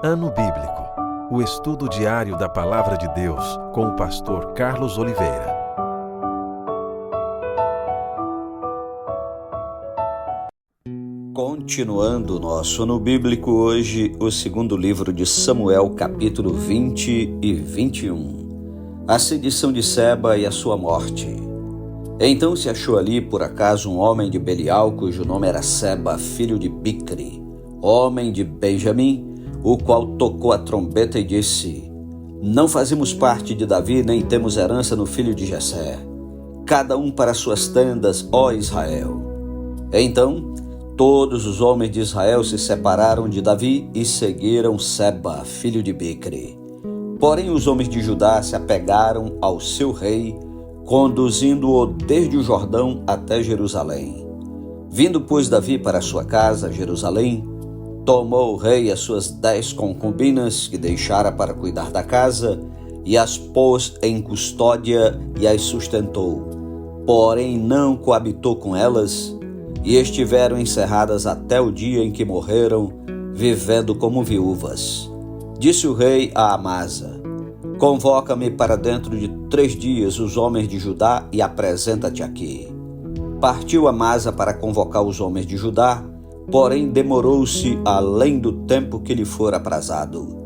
Ano Bíblico, o estudo diário da Palavra de Deus com o pastor Carlos Oliveira. Continuando o nosso Ano Bíblico, hoje o segundo livro de Samuel, capítulo 20 e 21. A sedição de Seba e a sua morte. Então se achou ali, por acaso, um homem de Belial, cujo nome era Seba, filho de Bicri, homem de Benjamim, o qual tocou a trombeta e disse: Não fazemos parte de Davi, nem temos herança no filho de Jessé. Cada um para suas tendas, ó Israel. Então todos os homens de Israel se separaram de Davi e seguiram Seba, filho de Bicri. Porém os homens de Judá se apegaram ao seu rei, conduzindo-o desde o Jordão até Jerusalém. Vindo, pois, Davi para sua casa, Jerusalém, tomou o rei as suas 10 concubinas que deixara para cuidar da casa, e as pôs em custódia e as sustentou. Porém não coabitou com elas, e estiveram encerradas até o dia em que morreram, vivendo como viúvas. Disse o rei a Amasa: Convoca-me para dentro de 3 dias os homens de Judá e apresenta-te aqui. Partiu Amasa para convocar os homens de Judá, porém demorou-se além do tempo que lhe fora aprazado.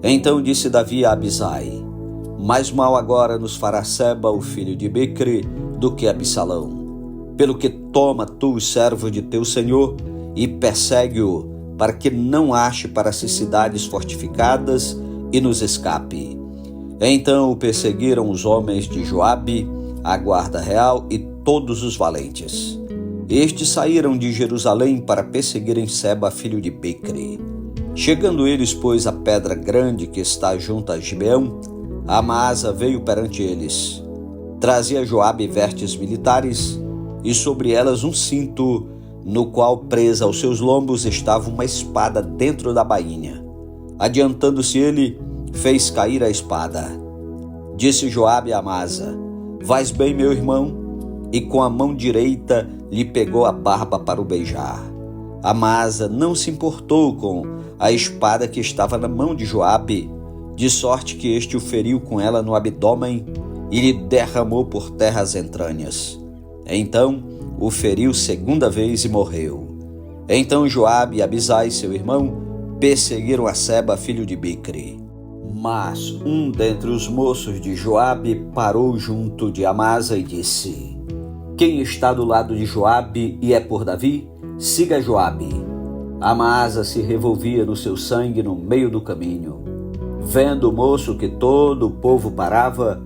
Então disse Davi a Abisai: Mais mal agora nos fará Seba, o filho de Bicri, do que Absalão. Pelo que toma tu os servos de teu senhor e persegue-o, para que não ache para si cidades fortificadas e nos escape. Então o perseguiram os homens de Joabe, a guarda real e todos os valentes. Estes saíram de Jerusalém para perseguirem Seba, filho de Bicri. Chegando eles, pois, à pedra grande que está junto a Gibeão, Amasa veio perante eles. Trazia Joabe vestes militares e sobre elas um cinto, no qual presa aos seus lombos estava uma espada dentro da bainha. Adiantando-se ele, fez cair a espada. Disse Joabe a Amasa: Vais bem, meu irmão? E com a mão direita lhe pegou a barba para o beijar. Amasa não se importou com a espada que estava na mão de Joabe, de sorte que este o feriu com ela no abdômen e lhe derramou por terra as entranhas. Então o feriu segunda vez e morreu. Então Joabe e Abisai, seu irmão, perseguiram a Seba, filho de Bicri. Mas um dentre os moços de Joabe parou junto de Amasa e disse: Quem está do lado de Joabe e é por Davi, siga Joabe. Amasa se revolvia no seu sangue no meio do caminho. Vendo o moço que todo o povo parava,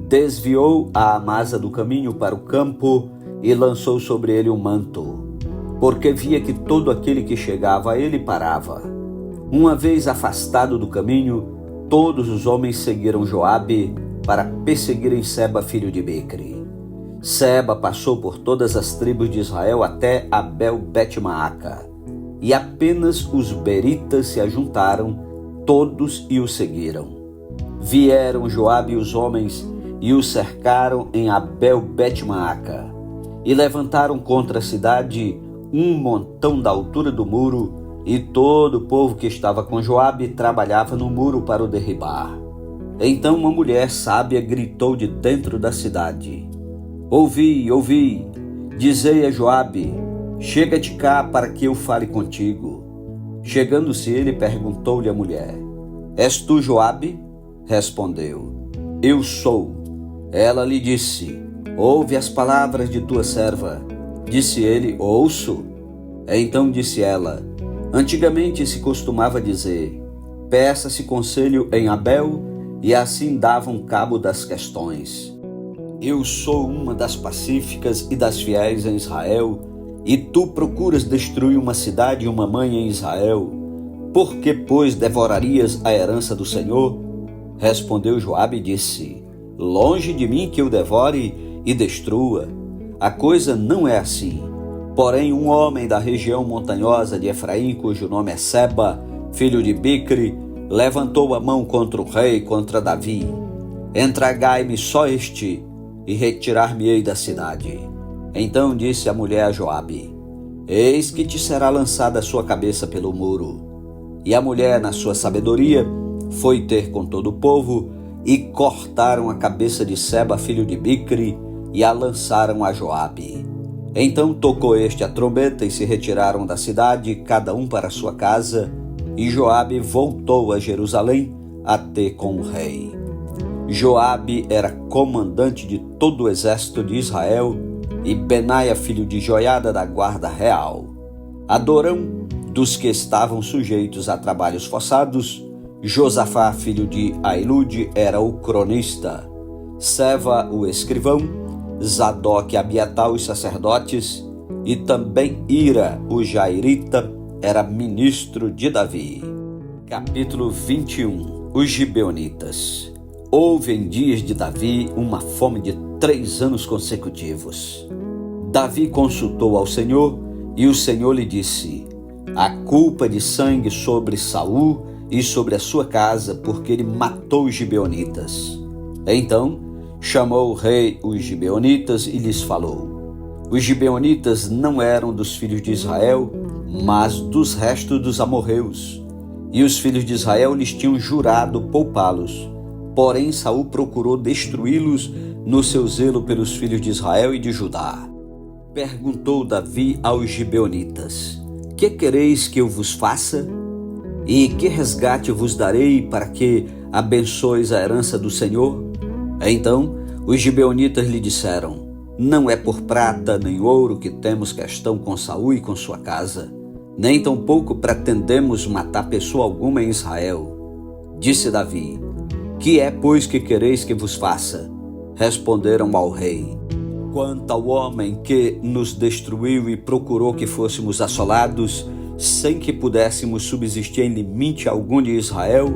desviou a Amasa do caminho para o campo e lançou sobre ele um manto, porque via que todo aquele que chegava a ele parava. Uma vez afastado do caminho, todos os homens seguiram Joabe para perseguirem Seba, filho de Bicri. Seba passou por todas as tribos de Israel até Abel-Bet-Maaca, e apenas os beritas se ajuntaram, todos e o seguiram. Vieram Joabe e os homens e o cercaram em Abel-Bet-Maaca, e levantaram contra a cidade um montão da altura do muro, e todo o povo que estava com Joabe trabalhava no muro para o derribar. Então uma mulher sábia gritou de dentro da cidade: Ouvi, ouvi, dizei a Joabe: Chega-te cá para que eu fale contigo. Chegando-se ele, perguntou-lhe a mulher: És tu Joabe? Respondeu: Eu sou. Ela lhe disse: Ouve as palavras de tua serva. Disse ele: Ouço. Então disse ela: Antigamente se costumava dizer: Peça-se conselho em Abel, e assim davam cabo das questões. Eu sou uma das pacíficas e das fiéis em Israel, e tu procuras destruir uma cidade e uma mãe em Israel. Por que, pois, devorarias a herança do Senhor? Respondeu Joabe e disse: Longe de mim que eu devore e destrua. A coisa não é assim. Porém um homem da região montanhosa de Efraim, cujo nome é Seba, filho de Bicri, levantou a mão contra o rei, contra Davi. Entregai-me só este, e retirar-me-ei da cidade. Então disse a mulher a Joabe: Eis que te será lançada a sua cabeça pelo muro. E a mulher, na sua sabedoria, foi ter com todo o povo, e cortaram a cabeça de Seba, filho de Bicri, e a lançaram a Joabe. Então tocou este a trombeta, e se retiraram da cidade, cada um para sua casa, e Joabe voltou a Jerusalém a ter com o rei. Joabe era comandante de todo o exército de Israel, e Benaia, filho de Joiada, da guarda real. Adorão, dos que estavam sujeitos a trabalhos forçados, Josafá, filho de Ailude, era o cronista, Seva, o escrivão, Zadok e Abiatar, os sacerdotes, e também Ira, o jairita, era ministro de Davi. Capítulo 21. Os Gibeonitas. Houve em dias de Davi uma fome de 3 anos consecutivos. Davi consultou ao Senhor, e o Senhor lhe disse: a culpa de sangue sobre Saul e sobre a sua casa, porque ele matou os gibeonitas. Então chamou o rei os gibeonitas e lhes falou: os gibeonitas não eram dos filhos de Israel, mas dos restos dos amorreus. E os filhos de Israel lhes tinham jurado poupá-los. Porém Saul procurou destruí-los no seu zelo pelos filhos de Israel e de Judá. Perguntou Davi aos gibeonitas: que quereis que eu vos faça? E que resgate vos darei para que abençoeis a herança do Senhor? Então os gibeonitas lhe disseram: não é por prata nem ouro que temos questão com Saul e com sua casa, nem tampouco pretendemos matar pessoa alguma em Israel. Disse Davi: que é, pois, que quereis que vos faça? Responderam ao rei: quanto ao homem que nos destruiu e procurou que fôssemos assolados, sem que pudéssemos subsistir em limite algum de Israel,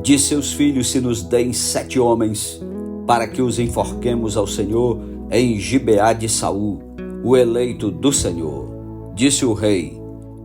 de seus filhos se nos deem 7 homens, para que os enforquemos ao Senhor em Gibeá de Saul, o eleito do Senhor. Disse o rei: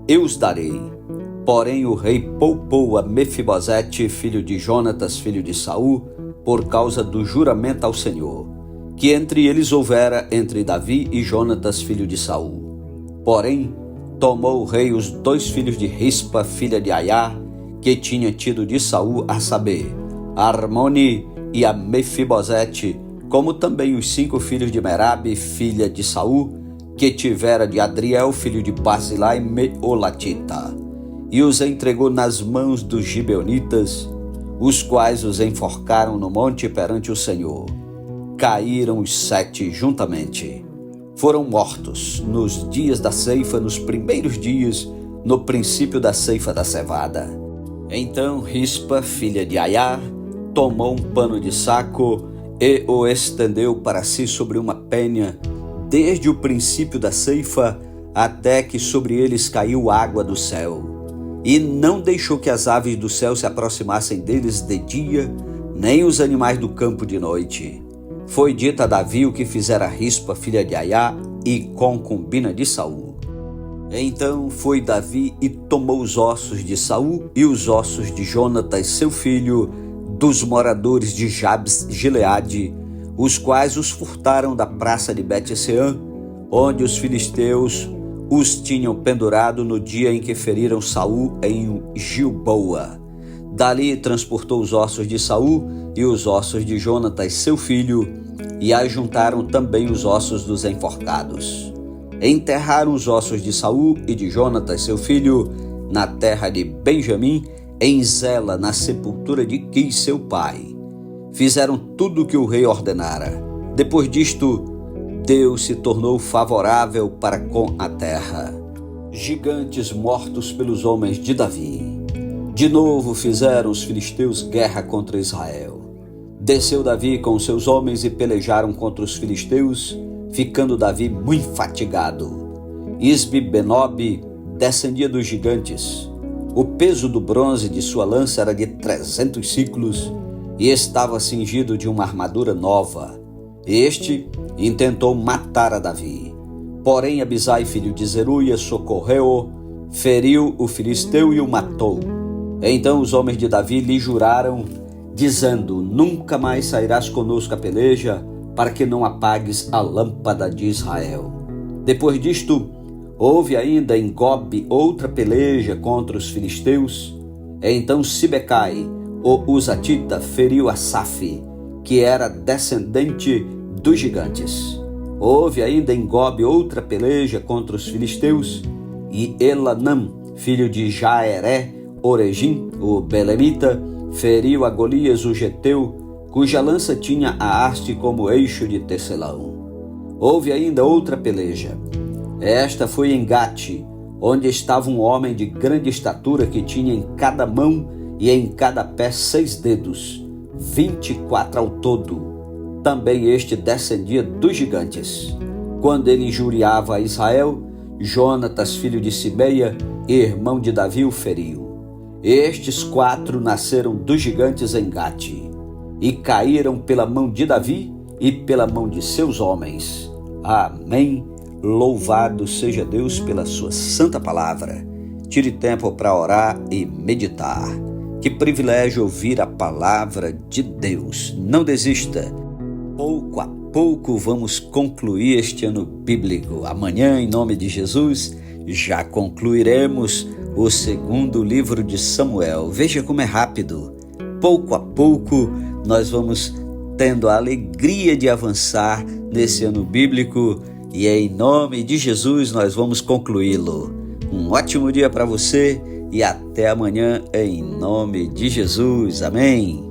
eu os darei. Porém o rei poupou a Mefibosete, filho de Jonatas, filho de Saul, por causa do juramento ao Senhor, que entre eles houvera entre Davi e Jonatas, filho de Saul. Porém tomou o rei os 2 filhos de Rispa, filha de Aiá, que tinha tido de Saul, a saber, a Armoni e a Mefibosete, como também os 5 filhos de Merabe, filha de Saul, que tivera de Adriel, filho de Barzilai, Meolatita, e os entregou nas mãos dos gibeonitas, os quais os enforcaram no monte perante o Senhor. Caíram os 7 juntamente. Foram mortos nos dias da ceifa, nos primeiros dias, no princípio da ceifa da cevada. Então Rispa, filha de Aiá, tomou um pano de saco e o estendeu para si sobre uma penha, desde o princípio da ceifa até que sobre eles caiu água do céu. E não deixou que as aves do céu se aproximassem deles de dia, nem os animais do campo de noite. Foi dito a Davi o que fizera Rispa, filha de Aiá, e concubina de Saul. Então foi Davi e tomou os ossos de Saul e os ossos de Jonatas, seu filho, dos moradores de Jabes Gileade, os quais os furtaram da praça de Bet-Seã, onde os filisteus os tinham pendurado no dia em que feriram Saul em Gilboa. Dali transportou os ossos de Saul e os ossos de Jonatas, seu filho, e ajuntaram também os ossos dos enforcados. Enterraram os ossos de Saul e de Jonatas, seu filho, na terra de Benjamim, em Zela, na sepultura de Quis, seu pai. Fizeram tudo o que o rei ordenara. Depois disto, Deus se tornou favorável para com a terra. Gigantes mortos pelos homens de Davi. De novo fizeram os filisteus guerra contra Israel. Desceu Davi com seus homens e pelejaram contra os filisteus, ficando Davi muito fatigado. Isbi-Benob descendia dos gigantes. O peso do bronze de sua lança era de 300 ciclos e estava cingido de uma armadura nova. Este intentou matar a Davi. Porém Abisai, filho de Zeruia, socorreu-o, feriu o filisteu e o matou. Então os homens de Davi lhe juraram, dizendo: nunca mais sairás conosco a peleja, para que não apagues a lâmpada de Israel. Depois disto, houve ainda em Gobe outra peleja contra os filisteus, Então Sibecai, o Uzatita, feriu Asaf, que era descendente dos gigantes. Houve ainda em Gobe outra peleja contra os filisteus, e Elanã, filho de Jaeré, Oregim, o belemita, feriu a Golias o geteu, cuja lança tinha a haste como eixo de tecelão. Houve ainda outra peleja. Esta foi em Gate, onde estava um homem de grande estatura que tinha em cada mão e em cada pé 6 dedos, 24 ao todo. Também este descendia dos gigantes. Quando ele injuriava a Israel, Jonatas, filho de Simeia, irmão de Davi, o feriu. Estes 4 nasceram dos gigantes em Gate, e caíram pela mão de Davi e pela mão de seus homens. Amém. Louvado seja Deus pela sua santa palavra. Tire tempo para orar e meditar. Que privilégio ouvir a palavra de Deus. Não desista. Pouco a pouco vamos concluir este ano bíblico. Amanhã, em nome de Jesus, já concluiremos o segundo livro de Samuel. Veja como é rápido. Pouco a pouco nós vamos tendo a alegria de avançar nesse ano bíblico e em nome de Jesus nós vamos concluí-lo. Um ótimo dia para você e até amanhã em nome de Jesus. Amém.